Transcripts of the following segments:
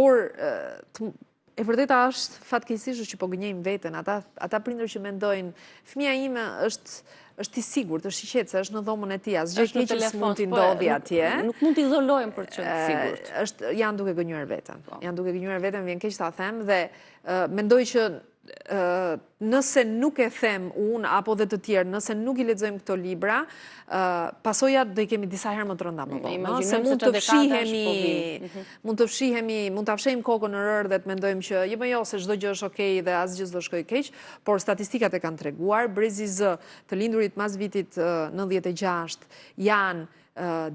Por, e vërteta është fatkeqësisht që po gënjejmë veten, ata prindër që mendojnë, fëmia ime është i sigurt, është i qetë, është në dhomën e tij, asgjë keq s'mund t'i ndodhi atje. Nuk mund t'i izolojmë për të qenë sigurt. Janë duke gënjur veten. Janë duke gënjur veten, vjen keq ta them dhe mendoj që nëse nuk e them unë apo dhe të tjerë, nëse nuk i lexojmë këto libra, pasojat do i kemi disa herë më të rënda më vonë. Se mund të fshihemi, mund ta fshejmë kokën në rër dhe të mendojmë që jo se çdo gjë është okay dhe asgjë s'do shkojë keq, por statistikat e kanë treguar, brezi Z të lindurit mas vitit 96 janë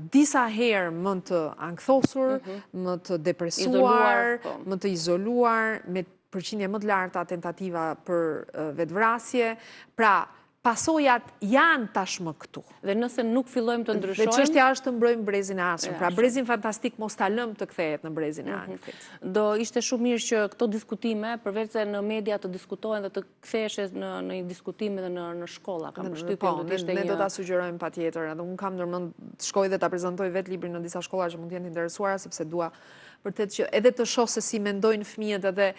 disa herë më të anksosur, më të depresuar, më të izoluar, me përqindje më të larta tentativa për vetvrasje. Pra, pasojat janë tashmë këtu. Dhe nëse nuk fillojmë të ndryshojmë... Dhe çështja është të mbrojmë brezin e arshëm. Pra, brezin fantastik mos ta lëmë të kthehet në brezin e arshëm. Do ishte shumë mirë që këto diskutime, përveç se në media të diskutohen dhe të ktheheshin në diskutime dhe në shkolla, kam përshtypjen do të ishte një... Ne do ta sugjerojmë patjetër. Edhe unë kam ndërmend të shkoj dhe ta prezantoj vetë librin në disa shkolla që mund të jenë interesuara, sepse dua vërtet që edhe të shoh se si mendojnë fëmijët edhe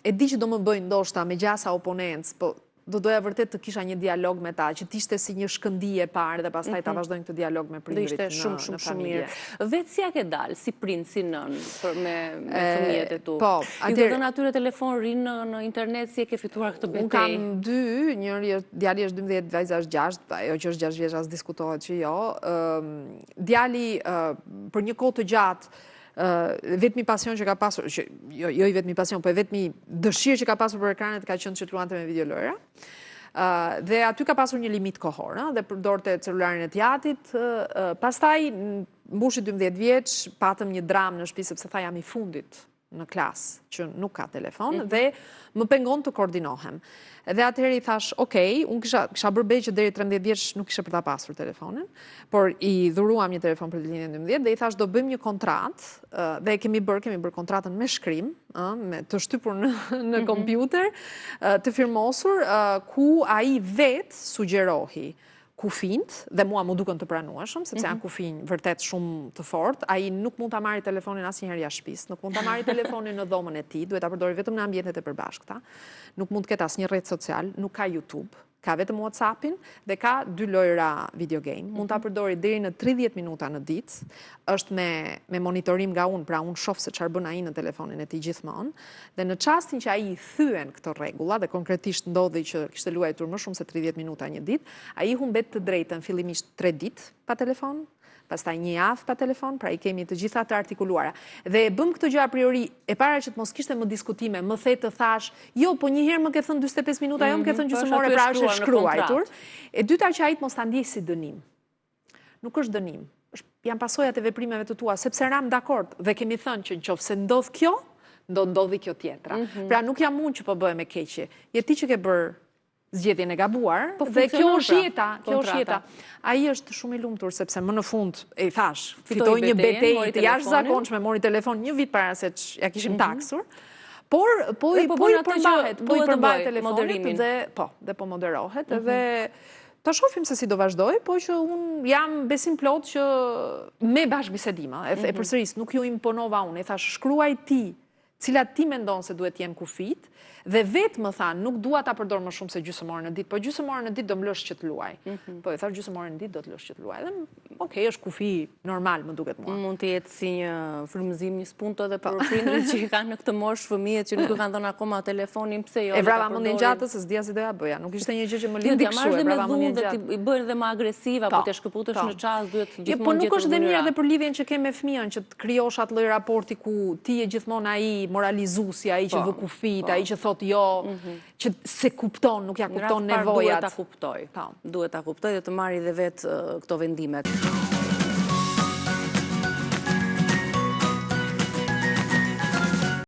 e di që do më bëjnë ndoshta me gjasa oponencë, po do doja vërtet të kisha një dialog me ta, që t'ishte si një shkëndije parë dhe pastaj ta vazhdojnë këtë dialog me prindrit në familje. Do ishte shumë mirë. Vetë si ja ke dalë, si prind, si nën, me fëmijët e tu? Po, i ke dhënë atyre telefon rinë në internet, si e ke fituar këtë betejë? Unë kam dy, njëri djali është 12, vajza është 6, ajo që është 6 vjeç as diskutohet që jo. Djali për një kohë të gjatë vetmi pasion që ka pasur, jo i vetmi pasion, po e vetmi dëshirë që ka pasur për ekranet ka qenë që të luante me videolojra. Dhe aty ka pasur një limit kohor, dhe përdorte celularin e tjatit. Pastaj, mbushi 12 vjeç, patëm një dramë në shtëpi sepse tha jam i fundit në klasë që nuk ka telefon dhe më pengon të koordinohem. Dhe atëherë i thash, okej, unë kisha bërë bej që deri 13 vjeç nuk ishe për ta pasur telefonin, por i dhuruam një telefon për ditën e 12 dhe i thash do bëjmë një kontratë dhe kemi bërë kontratën me shkrim, të shtypur në kompjuter, të firmosur, ku ai vetë sugjerohi kufijt, dhe mua më duken të pranueshëm, sepse janë kufij vërtet shumë të fortë, ai nuk mund ta marrë telefonin asnjëherë jashtë shtëpisë, nuk mund ta marrë telefonin në dhomën e tij, duhet ta përdorë vetëm në ambientet e përbashkëta, nuk mund të ketë asnjë rrjet social, nuk ka YouTube, ka vetëm WhatsAppin dhe ka 2 lojra video game. Mund ta përdori deri në 30 minuta në ditë. Është me monitorim nga unë, pra unë shoh se çfarë bën ai në telefonin e tij gjithmonë. Dhe në çastin që ai i thyen këto rregulla dhe konkretisht ndodhi që kishte luajtur më shumë se 30 minuta një ditë, ai humbet të drejtën fillimisht 3 ditë pa telefon, pastaj një javë pa telefon, pra i kemi të gjitha të artikuluara. Dhe e bëm këtë gjë a priori, e para që të mos kishte më diskutime, më the të thash, jo, po një herë më ke thënë 45 minuta, jo më ke thënë gjysmore, pra është e shkruar. E dyta që ai të mos ta ndjej si dënim. Nuk është dënim, janë pasojat e veprimeve të tua, sepse ram dakord dhe kemi thënë që nëse ndodh kjo, do ndodhi kjo tjetra. Pra nuk jam unë që po bëhem e keqe, je ti që ke bërë zgjedhjen e gabuar, dhe kjo është jeta. Ai është shumë i lumtur sepse më në fund e thash, fitoi një betejë të jashtëzakonshme, mori telefon një vit para se ja kishim taksur. Por po i përmbahet telefonit dhe po moderohet dhe ta shohim se si do vazhdoj, po që unë jam besim plot që me bashkëbisedima, e përsëris, nuk ju imponova unë, e thash shkruaj ti, cilat ti mendon se duhet jenë kufijt, dhe vetë më tha, nuk dua ta përdor më shumë se gjysmore në ditë, po gjysmore në ditë do më lësh që të luaj. Po e thash gjysmore në ditë do të lësh që të luaj. Dhe okej, është kufi normal, më duket mua. Mund të jetë si një frymëzim, një spunto edhe për prindërit që kanë në këtë moshë, fëmijët që nuk kanë dhënë akoma telefonin, pse jo? E vrava mendjen gjatë se s'dia si doja bëja. Nuk ishte një gjë që më lindi kështu, e vrava mendjen gjatë. I bëjnë dhe më agresiv apo të shkëputesh në çast duhet gjithmonë. Po nuk është dhe mirë edhe për lidhjen që ke me fëmijën, që të krijosh atë lloj raporti ku ti je gjithmonë ai moralizuesi, ai që vë kufit, ai që thotë jo, që se kupton, nuk ja kupton nevojat. Duhet ta kuptoj dhe të marrë dhe vetë këto vendimet.